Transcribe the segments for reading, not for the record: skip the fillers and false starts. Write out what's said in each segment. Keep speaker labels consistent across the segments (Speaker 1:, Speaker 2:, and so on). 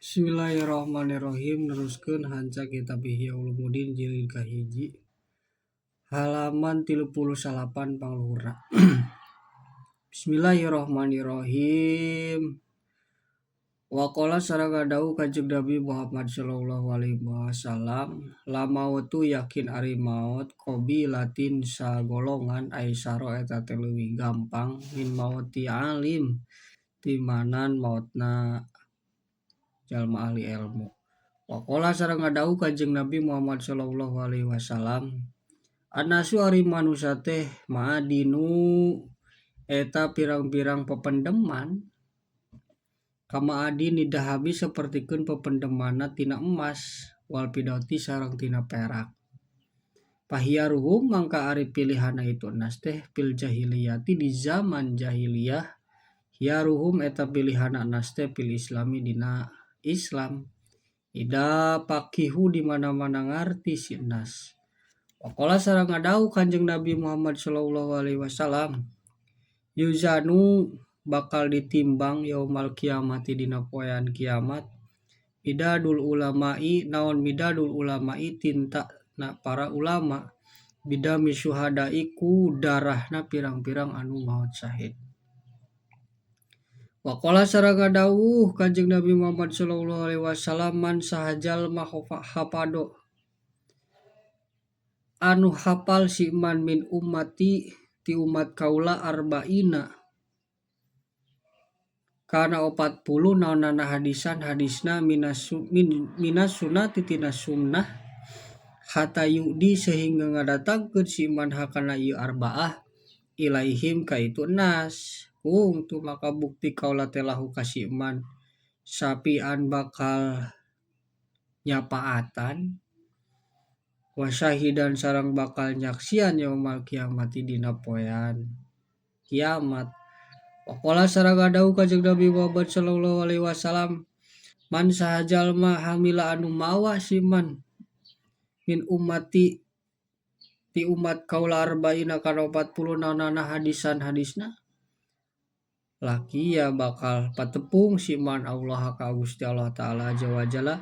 Speaker 1: Bismillahirrahmanirrahim. Neruskeun hanca kitab Ihya Ulumuddin jilid kahiji halaman 38 pangluhurna. Bismillahirrahmanirrahim. Waqala sareng ngadawuh Kanjeng Nabi Muhammad sallallahu alaihi wasallam, la mautu yakin ari maut qabilatin sagolongan aisaro eta teh leuwih gampang min mauti alim timanan mautna jalma ahli ilmu. Waqala sareng ngadawuh Kanjeng Nabi Muhammad sallallahu alaihi wasallam, anasu ari manusia teh ma'adinu eta pirang-pirang pependeman kama adin nidahabi sapertikeun pependemanna tina emas wal pidoti sareng tina perak. Pahiyaruhum mangka ari pilihanna itu enas teh fil jahiliyati di zaman jahiliyah, hiyaruhum eta pilihanna enas teh fil islami dina Islam. Ida pakihu di mana-mana ngarti si enas. Waqala sareng ngadawuh Kanjeng Nabi Muhammad sallallahu alaihi wasallam, yuzanu bakal ditimbang yaumal kiamati dina poean kiamat midadul ulama'i naon midadul ulama'i tinta na para ulama bidami syuhada'i ku darahna pirang-pirang anu maot syahid. Waqala sareng ngadawuh Kanjeng Nabi Muhammad sallallahu alaihi wasallam, man sahajal hafado anu hafal si man min ummati ti umat kaula arba'ina kana 40 naonana hadisna minas sunnati tina sunnah hatta yudi sehingga ngadatangkeun si man hakana ieu arba'ah ilaihim ka itu nas. Tu maka bukti kaula teh lahu kasih man sapian bakal nyapaatan wasyahidan sareng bakal nyaksian yaumal kiamati dina poean kiamat. Waqala sareng ngadawuh Kanjeng Nabi Muhammad sallallahu alaihi wasallam, man sahajalma hamila anu mawa si man min ummati ti umat kaula arba'ina kana 40 naonana hadisna laki ya bakal patepung si man Allah ka Gusti Allah taala azza wa jalla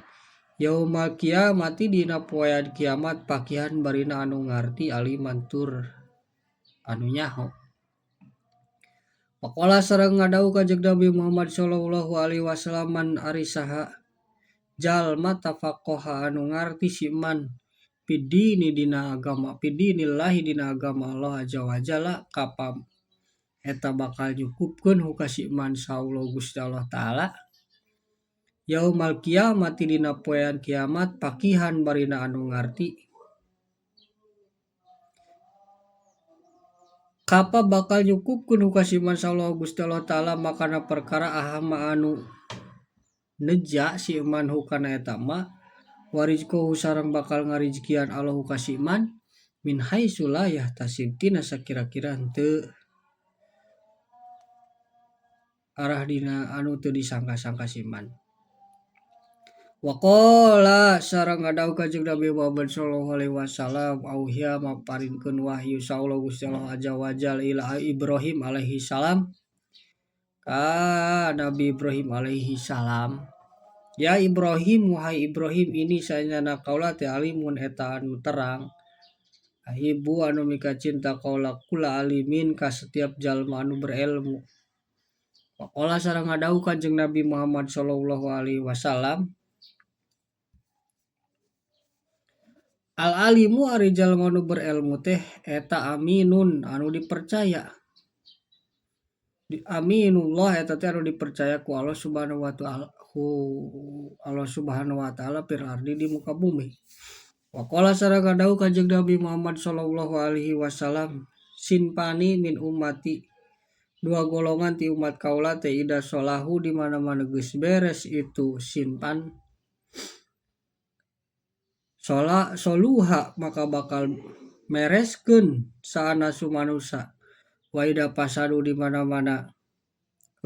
Speaker 1: yaumal kiamati dina poean kiamat pakihan barina anu ngarti aliman tur anu nyaho. Waqala sareng ngadawuh Kanjeng Nabi Muhammad sallallahu alaihi wasallam, man ari saha jalma tafaqaha anu ngarti si man pidini dina agama pidinillahi dina agama Allah azza wa jalla kapam eta bakal nyukupkeun hukasi man saullah Gusti Allah taala yaumal kiamati dina poean kiamat pakihan barina anu ngarti kapa bakal nyukupkeun hukasi man saullah Gusti Allah taala makana perkara ahama anu neja si man hukana eta ma warizqu sareng bakal ngarizkian Allah hukasi man min haitsu la yahtasib tina sakira-kira henteu arah dina anu teu disangka-sangka si man. Waqala sareng ngadawuh Kanjeng Nabi Muhammad sallallahu alaihi wasallam, auhiya maparinkeun wahyu saullah Gusti Allah azza wa jalla ila Ibrahim alaihi salam ka Nabi Ibrahim alaihi salam, ya Ibrahim wahai Ibrahim ini saenyana kaula teh alimun eta anu terang ibu anu mika cinta kaula kula alimin ka setiap jalma anu berilmu. Waqala sareng ngadawuh Kanjeng Nabi Muhammad sallallahu alaihi wasallam, al alimu ari jalma anu berilmu teh eta aminun anu dipercaya. Aminullah eta teh anu dipercaya ku Allah subhanahu wa taala fil ardi di muka bumi. Waqala sareng ngadawuh Kanjeng Nabi Muhammad sallallahu alaihi wasallam, sinpani min ummati dua golongan ti umat kaula teh ida solahu di mana-mana geus beres itu sinpan soluha maka bakal mereskeun saanasu manusia waida pasadu di mana-mana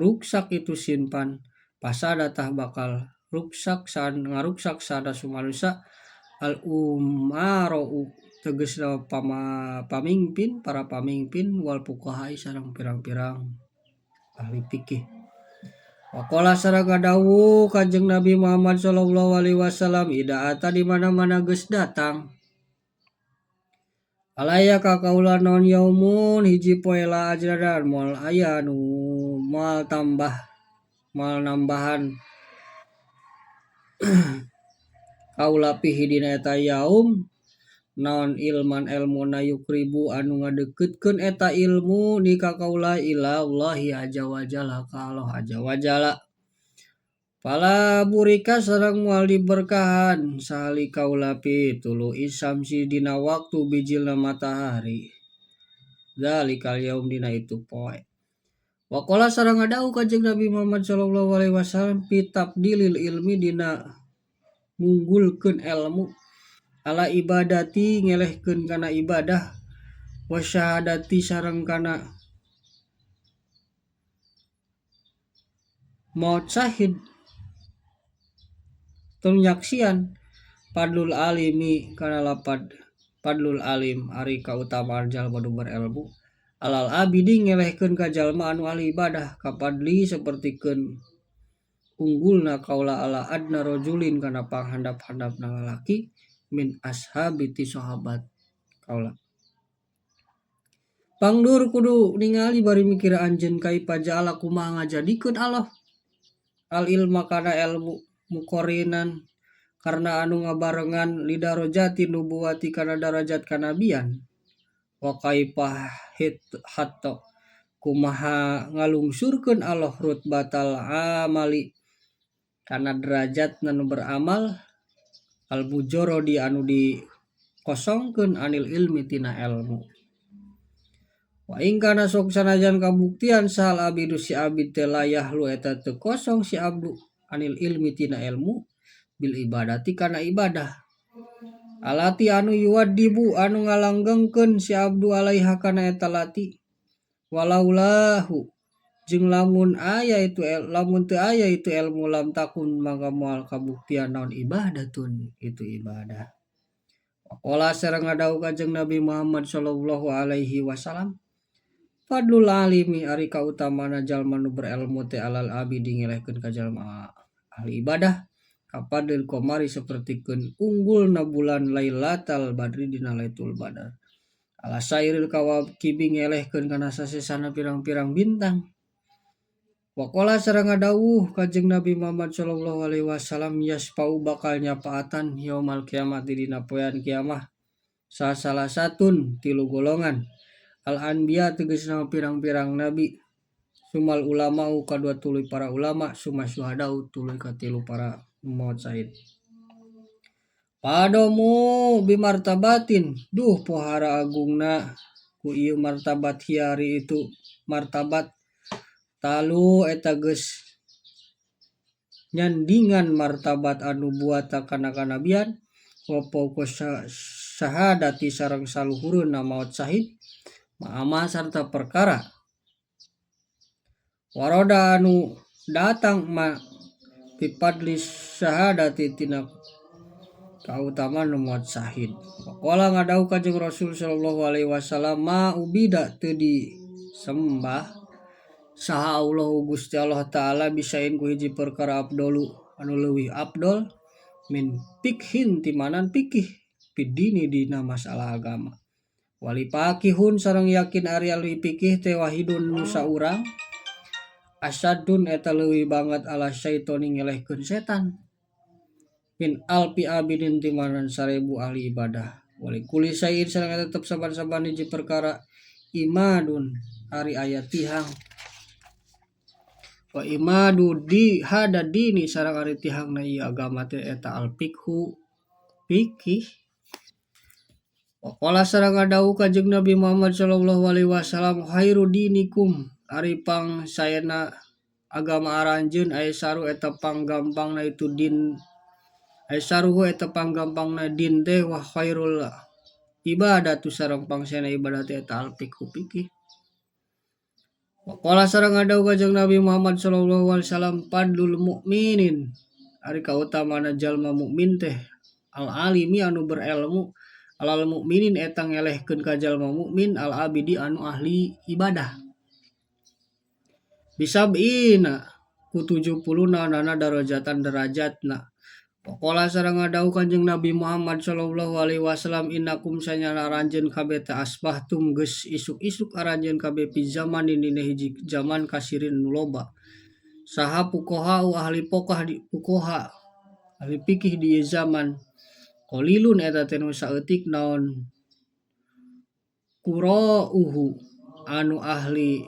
Speaker 1: ruksak itu sinpan pasada tah bakal ruksak ngaruksak saanasu manusia al umarau tegasna para pamimpin wal fuqaha sareng pirang-pirang ahli fikih. Waqala sareng dawuh Kanjeng Nabi Muhammad sallallahu alaihi wasallam ida ata di mana-mana geus datang alaya ka kaula naon yaumun hiji poe la ajradan moal aya nu moal tambah moal nambahan kaula pihi dina eta yaum naon ilman ilmu na yukribu anu ngadeukeutkeun eta ilmu ni ka kaula ila Allahi azza wa jalla ka Allah azza wa jalla. Pala burika sareng moal diberkahan sahali kaula pitulu isamsi dina waktu bijilna matahari. Zalikal yaum dina itu poe. Waqala sareng ngadau Kanjeng Nabi Muhammad sallallahu alaihi wasallam pitabdilil ilmi dina ngunggulkeun ilmu ala ibadati ngelehkeun kana ibadah wa syahadati sareng kana maut syahid penyaksian padlul alimi kana lapad padlul alim ari kautamaan jalma nu berilmu alal abidi ngelehkeun ka jalma anu ahli ibadah kapadli sapertikeun unggulna kaula ala adna rajulin kana panghandap-handapna lalaki min ashabi ti sahabat kaula. Pangdur kudu ningali bari mikir anjeun kai pajala kumaha ngajadikeun Allah al ilma kana ilmu mukorinan karena anu ngabarengan lidarajati nubuwati kana darajat kanabian wa kaipah hatta kumaha ngalungsurkeun Allah rutbatal amali kana derajat nu beramal al bujorodi anu dikosongkeun anil ilmi tina ilmu. Wa ingkana sok sanajan kabuktian sahal abidu si abid teh layah lu eta teu kosong si abdu anil ilmi tina ilmu bil ibadati kana ibadah alati anu yuwaddibu anu ngalanggengkeun si abdu alaiha kana eta lati walaulahu jeung lamun teu aya itu ilmu lam takun maka moal kabuktian naon ibadatun itu ibadah. Waqala sareng ngadau Kanjeng Nabi Muhammad sallallahu alaihi wasallam fadlul alimi ari kautamana jalma nu berilmu teh alal abidi ngelehkeun ka jalma ahli ibadah kapadil komari sapertikeun unggulna bulan Lailatul Badri dina Lailatul Badar ala sairil kawakibi ngelehkeun kana sasesana pirang-pirang bintang. Waqala sareng ngadawuh Kanjeng Nabi Muhammad sallallahu alaihi wasallam yaspau bakal nyapaatan yaumul kiamat dina poean kiamah salah satun tilu golongan al anbiya tegasna pirang-pirang nabi sumal ulama kadua tuluy para ulama summa syuhada tuluy katilu para maut syahid. Padomu bimartabatin duh pohara agungna ku ieu martabat hiari itu martabat talu eta geus nyandingan martabat anu buata kana kanabian wa pokos syahadati sareng saluhureunna maut syahid ma'ama sarta perkara waroda anu datang ma pipadli syahadati tina kautamaan maut syahid. Waqala ngadau Kanjeng Rasul sallallahu alaihi wasallam ma ubida teu disembah saha Allah Gusti Allah taala bisain ku hiji perkara abdolu anu leuwih abdol min fikhin timanan fikih pidini dina masalah agama wali pakihun sareng yakin ari alwi fikih teh wahidun nu saurang asadun eta leuwih banget ala syaitoni ngelehkeun setan min alpi abidin timanan 1000 ahli ibadah wali kuli sair sareng tetep saban-saban hiji perkara imadun ari aya tihang wa imadu di hada dini sareng ari tihangna ieu agama teh eta al fikhu fikih. Waqala sareng ngadawuh Kanjeng Nabi Muhammad sallallahu alaihi wasallam khairu dinikum ari pang sayana agama aranjeun aisaru eta panggampangna itu din aisaruhu eta panggampangna din teh wa khairul ibadatu sareng pangsayana ibadah teh eta al fikhu fikih. Waqala sareng ngadawuh Kanjeng Nabi Muhammad sallallahu alaihi wasallam padlul mukminin ari kautamana jalma mukmin teh al alimi anu berilmu alal mukminin eta ngelehkeun ka jalma mukmin al abidi anu ahli ibadah bisabina ku 70 naonana darajatan derajatna. Pokola sareng ngadau Kanjeng Nabi Muhammad sallallahu alaihi wasallam innakum sanyana aranjeun kabeh teh asbahtum geus isuk-isuk aranjeun kabeh pi zaman ini hiji zaman kasirin nu loba. Saha pukoha ahli pokah di pukoha ahli pikih di ieu zaman. Qalilun eta teh nu saeutik naon qura'uhu anu ahli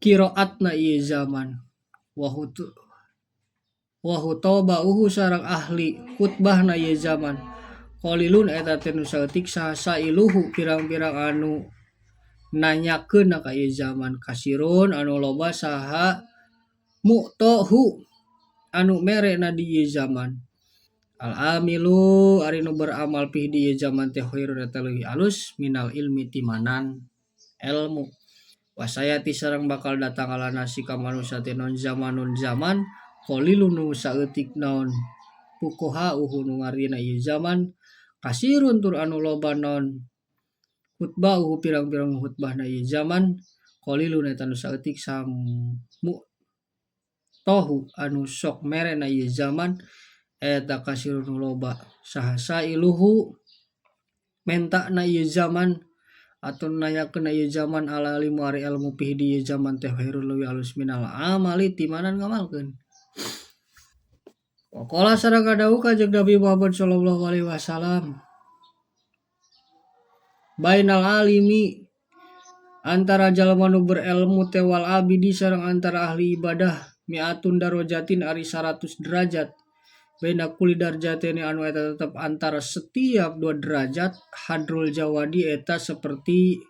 Speaker 1: qiraatna ieu zaman. Wa hutoba'uhu sareng ahli khutbahna ieu zaman. Qalilun eta teh nu saeutik sailuhu pirang-pirang anu nanyakeun ka ieu zaman. Kasirun anu loba saha mu'tohu anu merena di ieu zaman. Al amilu ari nu beramal pih di ieu zaman teh khairun eta leuwih alus minal ilmi timanan ilmu. Wasayati sareng bakal datang ala nasi ka manusia teh non zamanun zaman qalilun nu saeutik naon pukoha nu ngarina ieu zaman kasirun tur anu loba naon khutbah pirang-pirang khutbahna ieu zaman qalilun eta nu saeutik samu tohu anu sok merena ieu zaman eta kasirun nu loba saha sailuhu mentana ieu zaman atau nanyakeun ieu zaman ala limu ari ilmu pih di ieu zaman teh khairul leuwih alus minal amali timanan ngamalkeun. Waqala sareng kadawuh Kanjeng Nabi Muhammad sallallahu alaihi wasallam bainal alimi antara jalma nu berilmu teh wal abidi sareng antara ahli ibadah mi'atun darajatin ari 100 derajat. Baina kulli darajatini anu eta tetep antara setiap 2 derajat hadrul jawadi eta seperti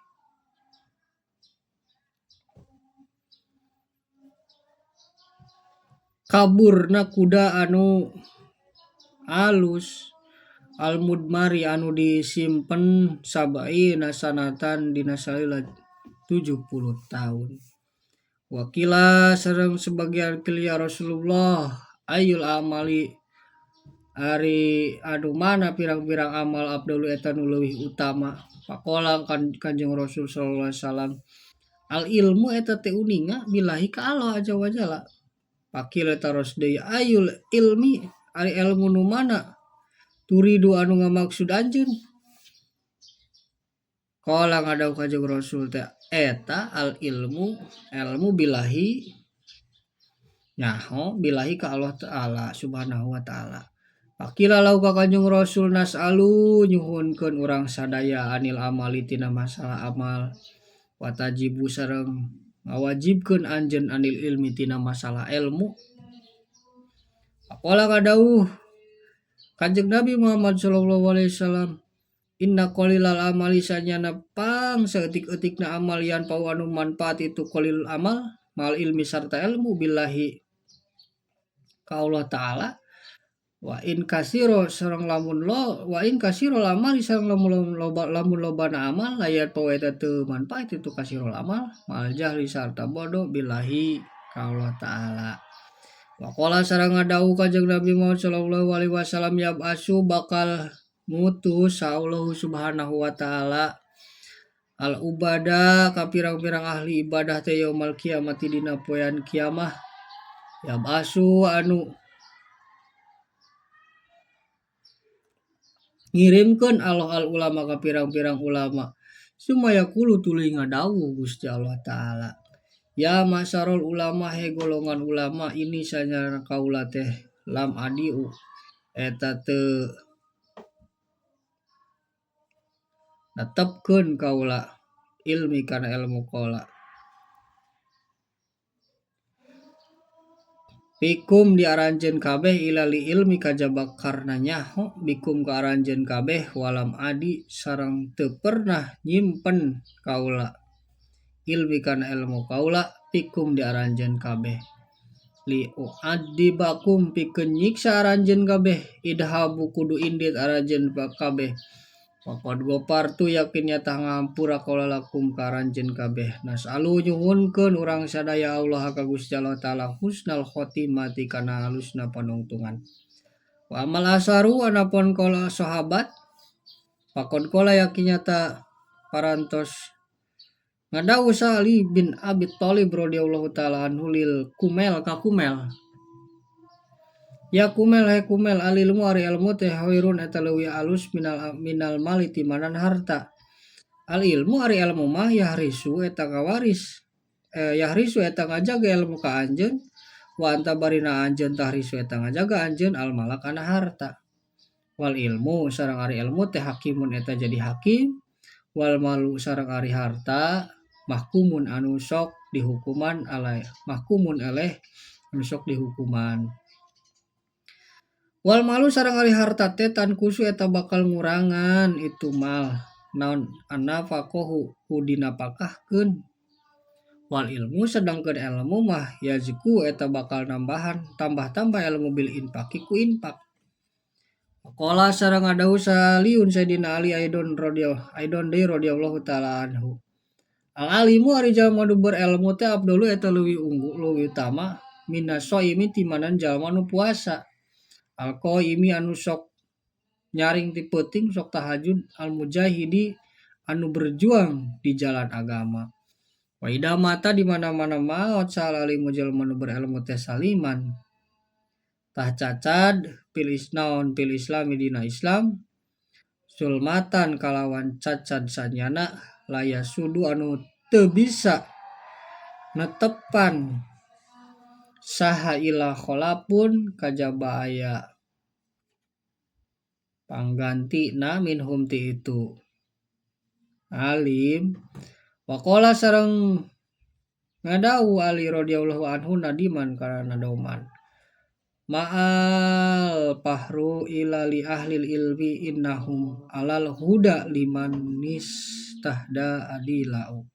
Speaker 1: kaburna kuda anu alus al mudmari anu disimpen sabaina sanatan dina salila 70 tahun. Wakila sareng sebagian kilia Rasulullah ayul amali ari anu mana pirang-pirang amal abdul eta nu leuwih utama. Pakola Kanjeng Rasul sallallahu alaihi wasallam al ilmu eta teh uninga billahi ka Allah azza wa jalla. Pakil eta deui ayul ilmi ari ilmu nu mana turidu anu ngamaksud anjeun. Qala ngadau Kanjeng Rasul teh eta al ilmu billahi nyaho billahi ka Allah taala subhanahu wa taala. Pakila lau ka Kanjeng Rasul nasalu nyuhunkeun urang sadaya anil amali tina masalah amal watajibu sareng ngawajibkeun anjeun anil ilmi tina masalah ilmu. Apalah kadauh Kanjeng Nabi Muhammad sallallahu alaihi wasallam inna qalilal amali sanyana pang saeutik-eutikna amal yan pau anu manfaat itu qalil amal mal ilmi sarta ilmu billahi ka Allah taala wa in kasiro sareng lamun amali sareng lamun lobana amal layar pau eta teu manfaat itu kasirul amal mal jahli sarta bodoh billahi ka Allah taala. Waqala sareng ngadawuh Kanjeng Nabi Muhammad sallallahu alaihi wasallam yab'asu bakal mutus Allah subhanahu wa taala al ubada ka pirang-pirang ahli ibadah teh yaumul kiamati dina poean kiamah yab'asu anu ngirimkeun Allah al ulama ka pirang-pirang ulama sumaya kulu tuluy ngadawuh Gusti Allah taala ya masyarul ulama he golongan ulama ini sanyana kaula teh lam adiu eta teu netepkeun kaula ilmi kana ilmu kaula bikum diaranjeun kabeh ilali ilmi kajaba karna nyaho bikum kaaranjeun kabeh walam adi sareng teu pernah nyimpen kaula ilmi kana ilmu kaula bikum diaranjeun kabeh li uadibakum pikeun nyiksa aranjeun kabeh idhabu kudu indit aranjeun kabeh Waqad gopartu yakin nyata ngampura kaula lakum karanjeun kabeh nasalu nyuhunkeun urang sadaya Allah ka Gusti Allah taala husnal khotimati kana halusna panungtungan. Wa amal asaru anapun kaula sahabat Pakon kola yakin nyata parantos ngadawu Ali bin Abi Thalib radhiyallahu taala anhu lil kumel ka kumel. Ya kumel he kumel alilmu ari ilmu teh hairun eta leuwih alus minal mali timanan harta. Al ilmu ari ilmu mah yahrisu eta ngawaris. Yahrisu eta ngajaga ilmu ka anjeun wa anta barina anjeun tahrisu eta ngajaga anjeun al mala kana harta. Wal ilmu sareng ari ilmu teh hakimun eta jadi hakim wal malu sareng ari harta mahkumun anu sok dihukuman alai mahkumun eleh anu sok dihukuman. Wal malu sareng ari harta teh tan kusu eta bakal ngurangan itu mal naon anafaqahu dina pakahkeun. Wal ilmu sedangkeun ilmu mah yazku eta bakal nambahan tambah-tambah ilmu bil infaqi ku infak. Qala sareng ngadahu saliun Sayyidina Ali Aidon radhiyallahu taala anhu. Al alimu ari jalma nu berilmu teh abdulu eta leuwih unggul leuwih utama minasoimi timanan jalma nu puasa. Al qaimi anu sok nyaring ti peuting sok tahajud al mujahidi anu berjuang di jalan agama. Wa ida mata di mana-mana maot salalimu jalma nu berilmu teh saliman. Tah cacad pilis naon pil islami dina Islam sulmatan kalawan cacad sanyana laya sudu anu teu bisa netepan saha ilah kholapun kajaba aya pangganti na minhum ti itu alim waqala sareng ngadawu Ali radhiyallahu anhu nadiman karana dauman ma'al pahru ila li ahlil ilmi innahum alal huda liman nistahda adilau.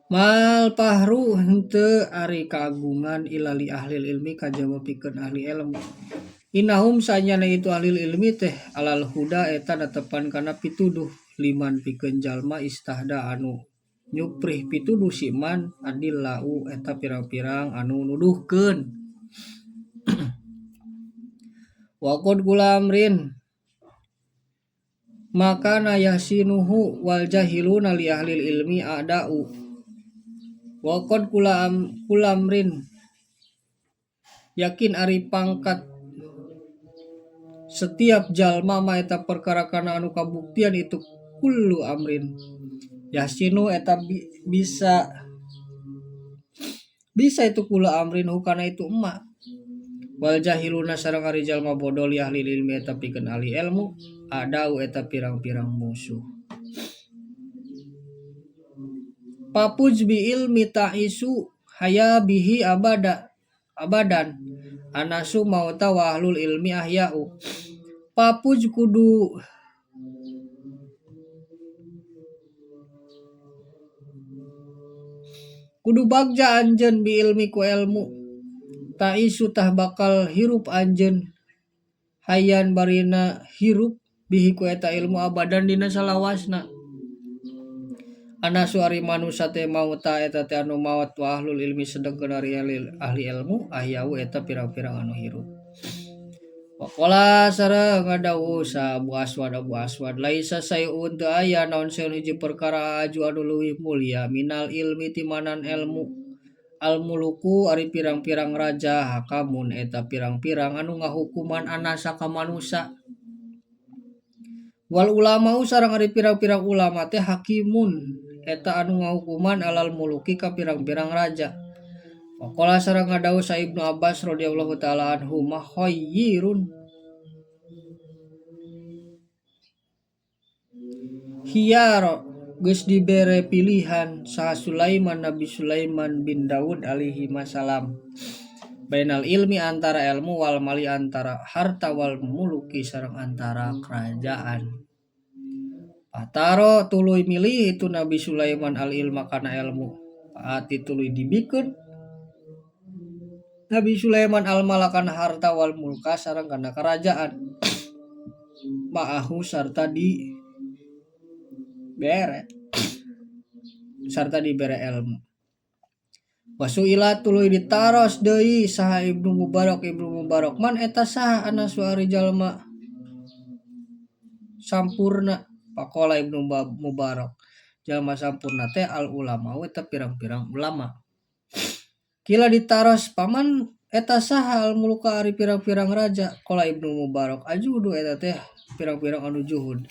Speaker 1: Mal pahru henteu ari kagungan ila li ahlil ilmi kajaba pikeun ahli ilmu. Innahum sanyana itu ahli ilmi teh alal huda eta netepan kana pituduh liman pikeun jalma istahda anu nyuprih pituduh siman adilau eta pirang-pirang anu nuduhkeun. Waqad gulamrin maka na yasinuhu wal jahiluna li ahli ilmi a'da'u. Waqad kulamrin yakin ari pangkat setiap jalma mah eta perkara kana anu kabuktian itu kullu amrin yasinu eta bisa itu kullu amrin hukana itu emak. Wal jahiluna sareng ari jalma bodoh li ahli ilmi eta pikeun ahli ilmu adau eta pirang-pirang musuh. Papuj bi ilmi ta'isu haya bihi abadan anasu mauta wa ahlul ilmi ahya'u. Papuj kudu bagja anjeun bi ilmi ku ilmu ta'isu tah bakal hirup anjeun hayan barina hirup bihi ku eta ilmu abadan dina salawasna. Anasu ari manusia teh mauta eta teh anu maot wa ahlul ilmi sedengkeun ari ahli ilmu ahyau eta pirang-pirang anu hirup. Waqala sareng ngadawu sa Abu Aswad laisa sayun teu aya naon saeun hiji perkara aju anu leuwih mulia minal ilmi timanan ilmu. Al muluku ari pirang-pirang raja hakamun eta pirang-pirang anu ngahukuman anasa ka manusia. Wal ulama sareng ari pirang-pirang ulama teh hakimun eta anu ngahukuman alal muluki ka pirang-pirang raja. Waqala sareng ngadawu sa Ibnu Abbas radhiyallahu taala anhu mahoyyirun hiyar geus dibere pilihan saha Nabi Sulaiman bin Daud alaihi masalam bainal ilmi antara ilmu wal mali antara harta wal muluki sareng antara kerajaan. Pataro tuluy milih itu Nabi Sulaiman al ilma kana ilmu paati tuluy dibikeun Nabi Sulaiman al malakan harta wal mulka sareng kana kerajaan ma'ahu sarta dibere ilmu. Wasuila tuluy ditaros deui saha Ibnu Mubarak man eta saha anasu ari jalma sampurna pakola Ibnu Mubarak jalma sampurna teh al ulama eta pirang-pirang ulama kila ditaros paman eta saha al muluka ari pirang-pirang raja qala Ibnu Mubarak ajudu eta teh pirang-pirang anu juhud